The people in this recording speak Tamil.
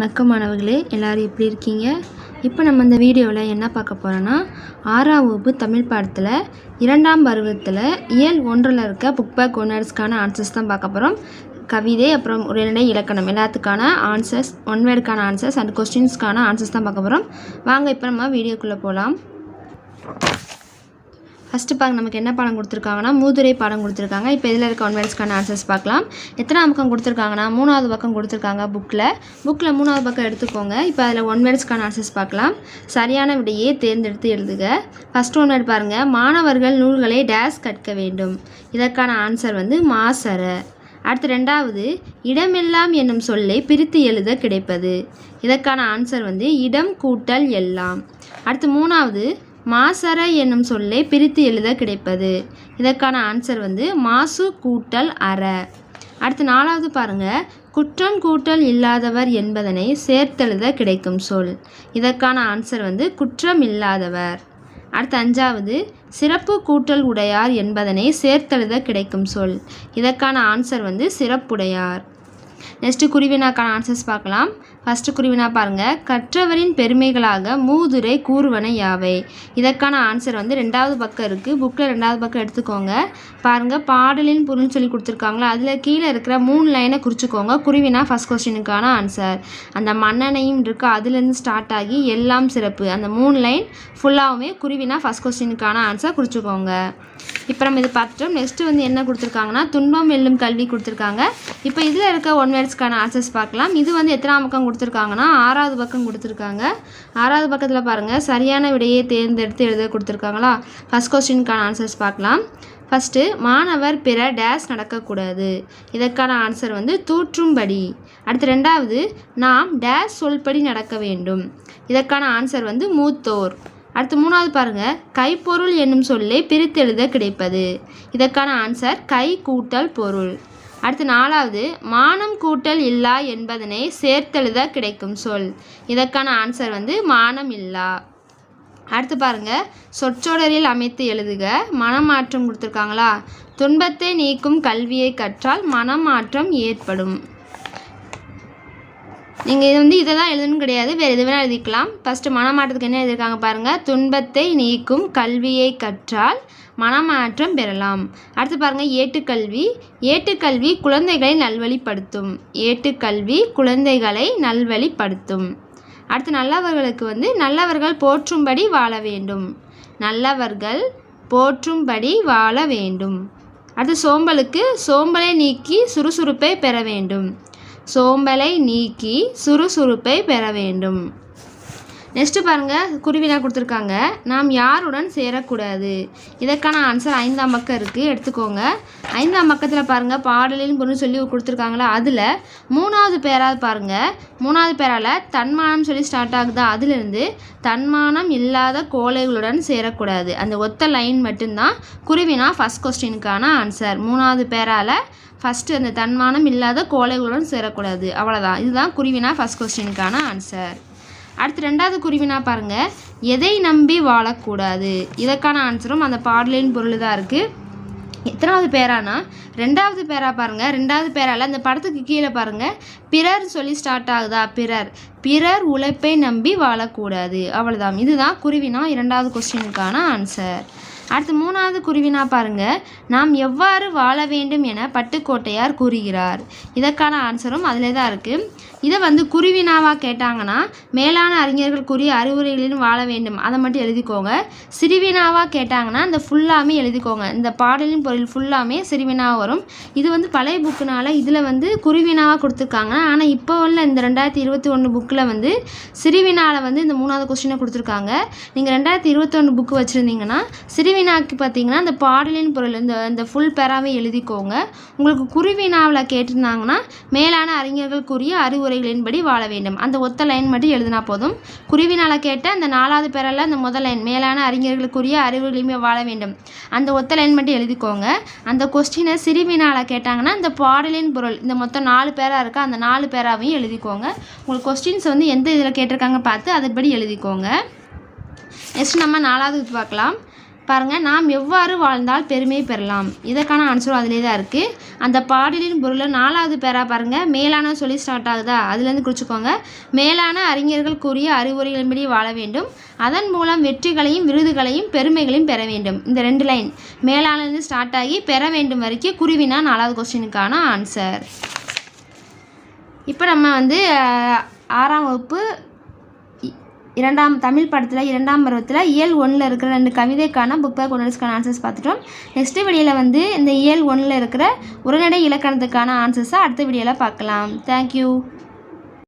வணக்கம் மாணவர்களே, எல்லோரும் எப்படி இருக்கீங்க? இப்போ நம்ம இந்த வீடியோவில் என்ன பார்க்க போகிறோன்னா, 6ஆம் வகுப்பு தமிழ் பாடத்தில் 2ஆம் பருவத்தில் இயல் 1ல் இருக்க புக் பேக் ஒன்வேர்ட்ஸ்க்கான ஆன்சர்ஸ் தான் பார்க்க போகிறோம். கவிதை அப்புறம் உரைநடை இலக்கணம் எல்லாத்துக்கான ஆன்சர்ஸ், ஒன் வேர்டுக்கான ஆன்சர்ஸ் அண்ட் கொஸ்டின்ஸ்க்கான ஆன்சர்ஸ் தான் பார்க்க போகிறோம். வாங்க இப்போ நம்ம வீடியோக்குள்ளே போகலாம். ஃபஸ்ட்டு பாருங்க, நமக்கு என்ன பாடம் கொடுத்துருக்காங்கன்னா மூதுரை பாடம் கொடுத்துருக்காங்க. இப்போ இதில் இருக்க ஒன் வேர்ட்ஸ்க்கான ஆன்சர்ஸ் பார்க்கலாம். எத்தனாம் பக்கம் கொடுத்துருக்காங்கன்னா 3வது பக்கம் கொடுத்துருக்காங்க. புக்கில் 3வது பக்கம் எடுத்துக்கோங்க. இப்போ அதில் ஒன் வேர்ட்ஸ்க்கான ஆன்சர்ஸ் பார்க்கலாம். சரியான விடையை தேர்ந்தெடுத்து எழுதுக. ஃபஸ்ட் ஒன் வேர்ட் பாருங்கள், மாணவர்கள் நூல்களை டேஸ் கற்க வேண்டும். இதற்கான ஆன்சர் மாசற. அடுத்து ரெண்டாவது, இடமெல்லாம் என்னும் சொல்லை பிரித்து எழுத கிடைப்பது. இதற்கான ஆன்சர் இடம் கூட்டல் எல்லாம். அடுத்து மூணாவது, மாசற என்னும் சொல்லை பிரித்து எழுத கிடைப்பது. இதற்கான ஆன்சர் மாசு கூட்டல் அற. அடுத்து நாலாவது பாருங்க, குற்றம் கூட்டல் இல்லாதவர் என்பதனை சேர்த்தெழுத கிடைக்கும் சொல். இதற்கான ஆன்சர் குற்றம் இல்லாதவர். அடுத்து அஞ்சாவது, சிறப்பு கூட்டல் உடையார் என்பதனை சேர்த்தெழுத கிடைக்கும் சொல். இதற்கான ஆன்சர் சிறப்புடையார். நெக்ஸ்ட்டு குருவினாக்கான ஆன்சர்ஸ் பார்க்கலாம். ஃபஸ்ட்டு குருவினா பாருங்கள், கற்றவரின் பெருமைகளாக மூதுரை கூறுவன யாவை. இதற்கான ஆன்சர் 2வது பக்கம் இருக்குது. புக்கில் 2வது பக்கம் எடுத்துக்கோங்க. பாருங்கள், பாடலின் பொருள் சொல்லி கொடுத்துருக்காங்களா, அதில் கீழே இருக்கிற 3 லைனை குறிச்சிக்கோங்க. குருவினா ஃபஸ்ட் கொஸ்டினுக்கான ஆன்சர். அந்த மன்னனையும் இருக்குது, அதுலேருந்து ஸ்டார்ட் ஆகி எல்லாம் சிறப்பு, அந்த 3 லைன் ஃபுல்லாகவுமே குருவினா ஃபஸ்ட் கொஸ்டினுக்கான ஆன்சர் குறிச்சிக்கோங்க. இப்போ நம்ம இது பார்த்துட்டோம். நெக்ஸ்ட்டு என்ன கொடுத்துருக்காங்கன்னா, துன்பம் வெல்லும் கல்வி கொடுத்துருக்காங்க. இப்போ இதில் இருக்க ஒன் வேர்ட்ஸ்க்கான ஆன்சர்ஸ் பார்க்கலாம். இது எத்தனாம் பக்கம் கொடுத்துருக்காங்கன்னா 6வது பக்கம் கொடுத்துருக்காங்க. 6வது பக்கத்தில் பாருங்கள், சரியான விடையை தேர்ந்தெடுத்து எழுத கொடுத்துருக்காங்களா. ஃபஸ்ட் கொஸ்டினுக்கான ஆன்சர்ஸ் பார்க்கலாம். ஃபஸ்ட்டு, மாணவர் பிற டேஸ் நடக்கக்கூடாது. இதற்கான ஆன்சர் தூற்றும்படி. அடுத்து ரெண்டாவது, நாம் டேஸ் சொல்படி நடக்க வேண்டும். இதற்கான ஆன்சர் மூத்தோர். அடுத்து மூணாவது பாருங்கள், கைப்பொருள் என்னும் சொல்லை பிரித்தெழுத கிடைப்பது. இதற்கான ஆன்சர் கை கூட்டல் பொருள். அடுத்து நாலாவது, மானம் கூட்டல் இல்லா என்பதனை சேர்த்தெழுத கிடைக்கும் சொல். இதற்கான ஆன்சர் மானம் இல்லா. அடுத்து பாருங்கள், சொற்றொடரில் அமைத்து எழுதுக. மனமாற்றம் கொடுத்துருக்காங்களா. துன்பத்தை நீக்கும் கல்வியை கற்றால் மனமாற்றம் ஏற்படும். நீங்கள் இதை தான் எழுதணும் கிடையாது, வேறு எது வேணால் எழுதிக்கலாம். ஃபஸ்ட்டு மனமாற்றத்துக்கு என்ன எழுதியிருக்காங்க பாருங்கள், துன்பத்தை நீக்கும் கல்வியை கற்றால் மனமாற்றம் பெறலாம். அடுத்து பாருங்கள், ஏட்டுக்கல்வி. ஏட்டுக்கல்வி குழந்தைகளை நல்வழிப்படுத்தும். ஏட்டுக்கல்வி குழந்தைகளை நல்வழிப்படுத்தும். அடுத்து நல்லவர்களுக்கு நல்லவர்கள் போற்றும்படி வாழ வேண்டும். நல்லவர்கள் போற்றும்படி வாழ வேண்டும். அடுத்து சோம்பலுக்கு சோம்பலை நீக்கி சுறுசுறுப்பை பெற வேண்டும். சோம்பலை நீக்கி சுறுசுறுப்பை பெற வேண்டும். நெக்ஸ்ட்டு பாருங்கள், குருவினா கொடுத்துருக்காங்க, நாம் யாருடன் சேரக்கூடாது. இதற்கான ஆன்சர் 5ஆம் பக்கம் இருக்குது, எடுத்துக்கோங்க. 5ஆம் பக்கத்தில் பாருங்கள், பாடலின் பொருள் சொல்லி கொடுத்துருக்காங்களா, அதில் 3வது பேராவது பாருங்கள். 3வது பேரால் தன்மானம் சொல்லி ஸ்டார்ட் ஆகுதா, அதிலிருந்து தன்மானம் இல்லாத கோழைகளுடன் சேரக்கூடாது. அந்த ஒத்த லைன் மட்டும்தான் குருவினா ஃபஸ்ட் கொஸ்டினுக்கான ஆன்சர். 3வது பேரால் ஃபஸ்ட்டு அந்த தன்மானம் இல்லாத கோழைகளுடன் சேரக்கூடாது, அவ்வளோதான். இதுதான் குருவினா ஃபஸ்ட் கொஸ்டினுக்கான ஆன்சர். அடுத்து 2வது குருவினா பாருங்கள், எதை நம்பி வாழக்கூடாது. இதற்கான ஆன்சரும் அந்த பாடலின் பொருள் தான் இருக்குது. எத்தனாவது பேரானா 2வது பேரா பாருங்கள். 2வது பேரால் அந்த படத்துக்கு கீழே பாருங்கள், பிறர் சொல்லி ஸ்டார்ட் ஆகுதா, பிறர் உழைப்பை நம்பி வாழக்கூடாது, அவ்வளோதான். இதுதான் குருவினா 2வது கொஸ்டினுக்கான ஆன்சர். அடுத்து 3வது குருவினா பாருங்கள், நாம் எவ்வாறு வாழ வேண்டும் என பட்டுக்கோட்டையார் கூறுகிறார். இதற்கான ஆன்சரும் அதிலே தான் இருக்குது. இதை குருவினாவாக கேட்டாங்கன்னா, மேலான அறிஞர்கள் கூறிய அறிவுரைகளிலும் வாழ வேண்டும், அதை மட்டும் எழுதிக்கோங்க. சிறுவினாவாக கேட்டாங்கன்னா இந்த ஃபுல்லாமே எழுதிக்கோங்க. இந்த பாடலின் பொருள் ஃபுல்லாமே சிறுவினாவாக வரும். இது பழைய புக்குனால இதில் குருவினாவாக கொடுத்துருக்காங்க. ஆனால் இப்போ உள்ள இந்த 2021 புக்கில் சிறுவினாவில் இந்த 3வது கொஸ்டினை கொடுத்துருக்காங்க. நீங்கள் 2021 புக்கு வச்சுருந்தீங்கன்னா சிறுவினாக்கு பார்த்தீங்கன்னா இந்த பாடலின் பொருள் இந்த ஃபுல் பேராவே எழுதிக்கோங்க. உங்களுக்கு குருவினாவில் கேட்டிருந்தாங்கன்னா, மேலான அறிஞர்கள் கூறிய அறிவுரைகளின்படி வாழ வேண்டும், அந்த ஒத்த லைன் மட்டும் எழுதினா போதும். குருவினால் கேட்ட அந்த 4வது பேரில் அந்த முதல் லைன், மேலான அறிஞர்கள் கூறிய அறிவுரைகளின்படி வாழ வேண்டும், அந்த ஒத்த லைன் மட்டும் எழுதிக்கோங்க. அந்த கொஸ்டினை சிறுவினால் கேட்டாங்கன்னா இந்த பாடலின் பொருள் இந்த மொத்தம் 4 பேரா இருக்கா, அந்த 4 பேராவையும் எழுதிக்கோங்க. உங்களுக்கு கொஸ்டின்ஸ் எந்த இதில் கேட்டிருக்காங்க பார்த்து அதுபடி எழுதிக்கோங்க. நெக்ஸ்ட் நம்ம 4வது பார்க்கலாம். பாருங்கள், நாம் எவ்வாறு வாழ்ந்தால் பெருமை பெறலாம், இதற்கான ஆன்சரும் அதிலே தான் இருக்குது. அந்த பாடலின் பொருளில் 4வது பேரா பாருங்கள், மேலான சொல்லி ஸ்டார்ட் ஆகுதா, அதுலேருந்து குறிச்சிக்கோங்க. மேலான அறிஞர்கள் கூறிய அறிவுரைகளின்படி வாழ வேண்டும், அதன் மூலம் வெற்றிகளையும் விருதுகளையும் பெருமைகளையும் பெற வேண்டும். இந்த 2 லைன் மேலானது ஸ்டார்ட் ஆகி பெற வேண்டும் வரைக்கும் குருவினா 4வது கொஸ்டினுக்கான ஆன்சர். இப்போ நம்ம வந்து 6ஆம் வகுப்பு 2ஆம் தமிழ் படத்தில் 2ஆம் பருவத்தில் இயல் 1ல் இருக்கிற 2 கவிதைக்கான புக் பேக் ஒன்னர்ஸ்க்கான ஆன்சர்ஸ் பார்த்துட்டோம். நெக்ஸ்ட்டு வீடியோவில் வந்து இந்த இயல் 1ல் இருக்கிற உரைநடை இலக்கணத்துக்கான ஆன்சர்ஸை அடுத்த வீடியோவில் பார்க்கலாம். தேங்க்யூ.